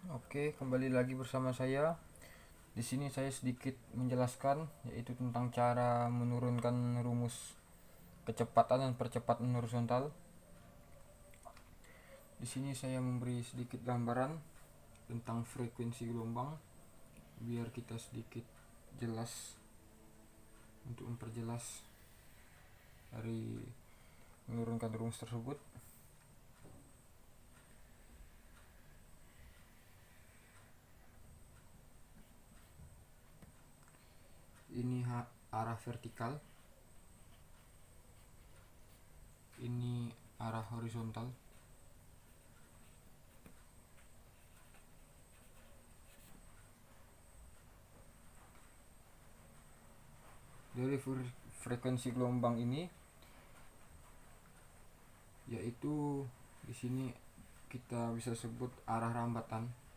Oke, kembali lagi bersama saya. Di sini saya sedikit menjelaskan yaitu tentang cara menurunkan rumus kecepatan dan percepatan horizontal. Di sini saya memberi sedikit gambaran tentang frekuensi gelombang biar kita sedikit jelas untuk memperjelas dari menurunkan rumus tersebut. Ini arah vertikal, ini arah horizontal. Dari frekuensi gelombang ini yaitu di sini kita bisa sebut arah rambatan.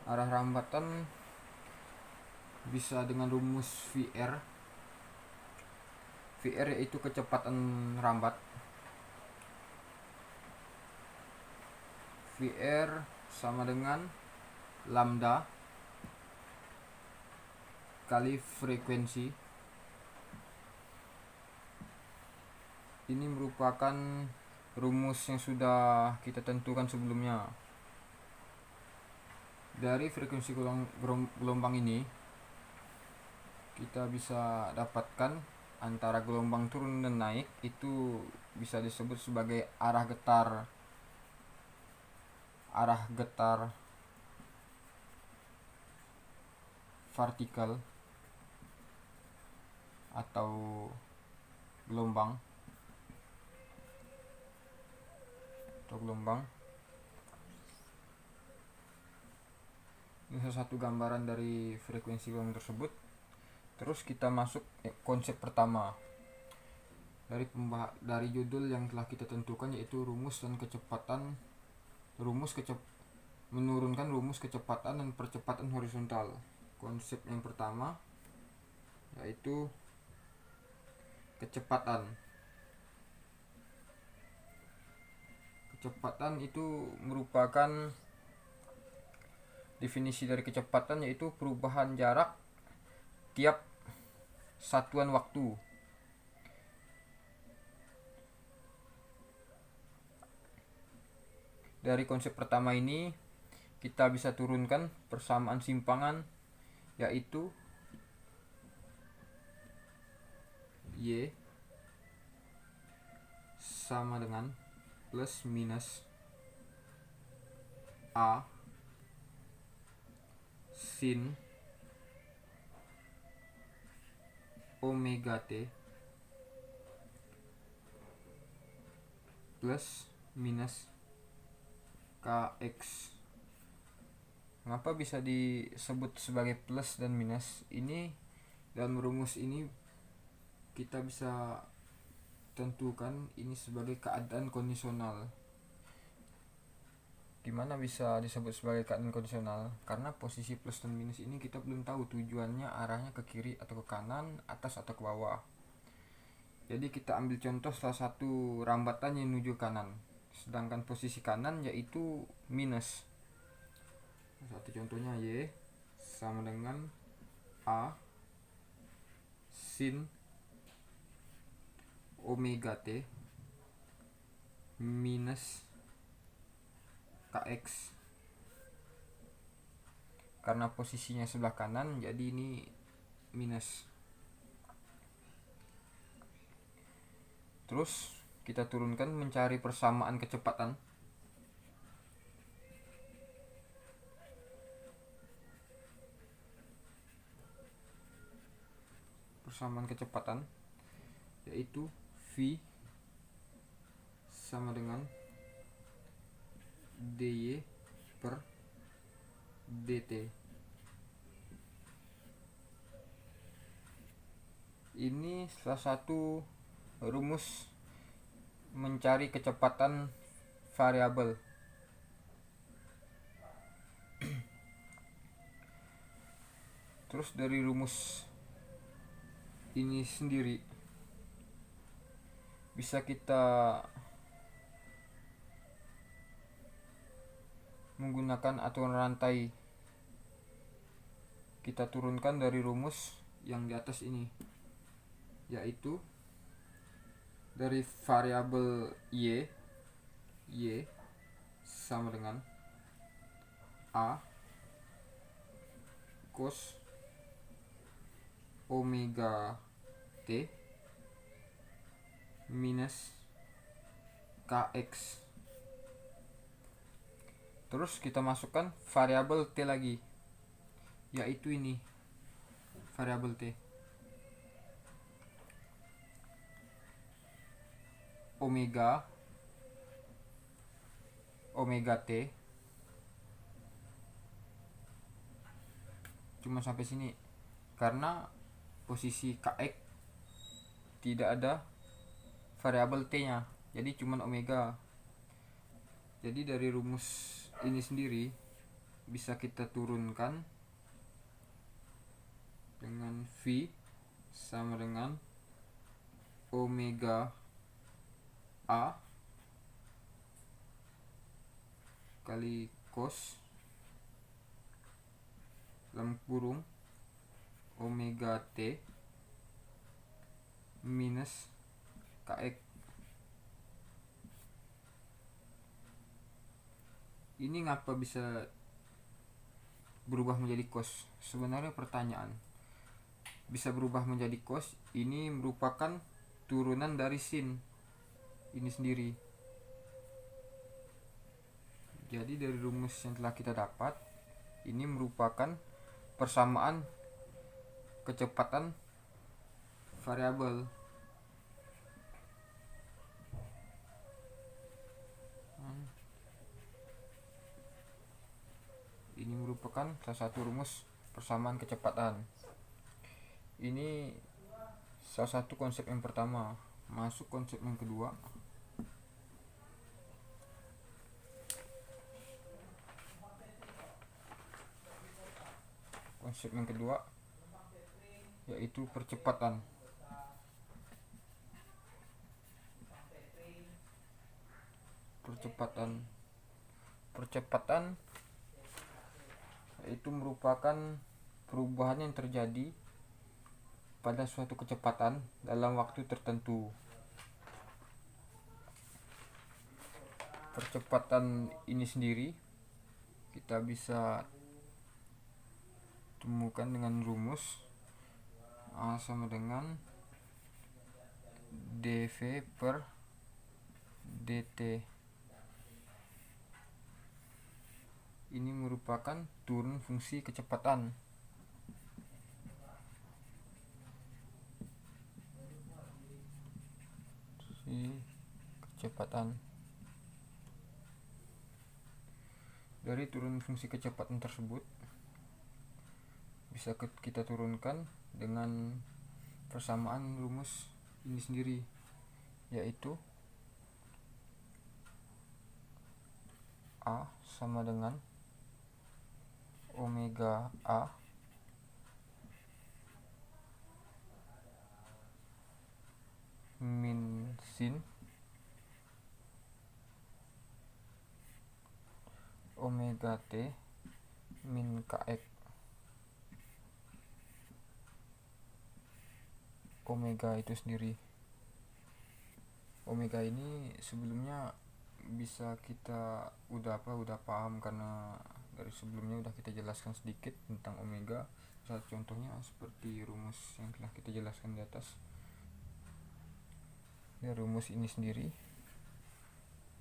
Arah rambatan bisa dengan rumus VR. VR yaitu kecepatan rambat. VR sama dengan lambda kali frekuensi. Ini merupakan rumus yang sudah kita tentukan sebelumnya. Dari frekuensi gelombang ini kita bisa dapatkan antara gelombang turun dan naik itu bisa disebut sebagai arah getar vertikal atau gelombang Ini salah satu gambaran dari frekuensi gelombang tersebut. Terus kita masuk konsep pertama dari judul yang telah kita tentukan, yaitu menurunkan rumus kecepatan dan percepatan horizontal. Konsep yang pertama yaitu kecepatan. Kecepatan itu merupakan definisi dari kecepatan, yaitu perubahan jarak tiap satuan waktu. Dari konsep pertama ini kita bisa turunkan persamaan simpangan, yaitu Y sama dengan plus minus A sin omega T plus minus Kx. Mengapa bisa disebut sebagai plus dan minus? Ini dalam rumus ini kita bisa tentukan ini sebagai keadaan kondisional. Gimana bisa disebut sebagai keadaan kondisional? Karena posisi plus dan minus ini kita belum tahu tujuannya, arahnya ke kiri atau ke kanan, atas atau ke bawah. Jadi kita ambil contoh salah satu rambatan yang menuju kanan, sedangkan posisi kanan yaitu minus. Satu contohnya Y sama dengan A sin omega T minus Kx. Karena posisinya sebelah kanan, jadi ini minus. Terus kita turunkan mencari persamaan kecepatan. Persamaan kecepatan yaitu V sama dengan dy per dt. Ini salah satu rumus mencari kecepatan variabel. Terus dari rumus ini sendiri bisa kita menggunakan aturan rantai. Kita turunkan dari rumus yang di atas ini, yaitu dari variabel y sama dengan a cos omega t minus kx. Terus kita masukkan variabel t lagi, yaitu ini variabel t, omega t. Cuma sampai sini karena posisi kx tidak ada variabel t nya, jadi cuma omega. Jadi dari rumus ini sendiri bisa kita turunkan dengan V sama dengan omega A kali cos dalam kurung omega t minus kx. Ini ngapa bisa berubah menjadi cos? Sebenarnya pertanyaan. Bisa berubah menjadi cos, ini merupakan turunan dari sin ini sendiri. Jadi dari rumus yang telah kita dapat, ini merupakan persamaan kecepatan variabel. Ini merupakan salah satu rumus persamaan kecepatan. Ini salah satu konsep yang pertama. Masuk konsep yang kedua. Konsep yang kedua yaitu percepatan. Percepatan itu merupakan perubahan yang terjadi pada suatu kecepatan dalam waktu tertentu. Percepatan ini sendiri kita bisa temukan dengan rumus A sama dengan dv per dt. Ini merupakan turun fungsi kecepatan. Dari turun fungsi kecepatan tersebut bisa kita turunkan dengan persamaan rumus ini sendiri, yaitu A sama dengan omega A min sin omega t min kx. Omega itu sendiri, omega ini sebelumnya bisa kita udah paham karena dari sebelumnya udah kita jelaskan sedikit tentang omega. Salah contohnya seperti rumus yang telah kita jelaskan di atas. Ya, rumus ini sendiri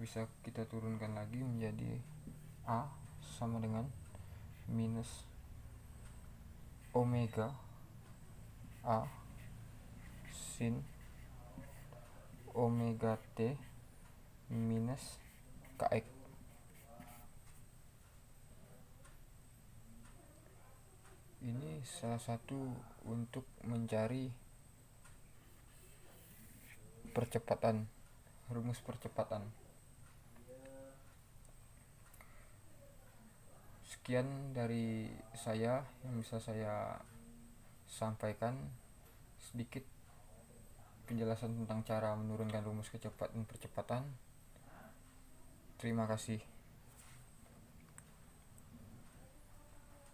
bisa kita turunkan lagi menjadi A sama dengan minus omega A sin omega t minus kx. Ini salah satu untuk mencari percepatan, rumus percepatan. Sekian dari saya yang bisa saya sampaikan, sedikit penjelasan tentang cara menurunkan rumus kecepatan percepatan. Terima kasih.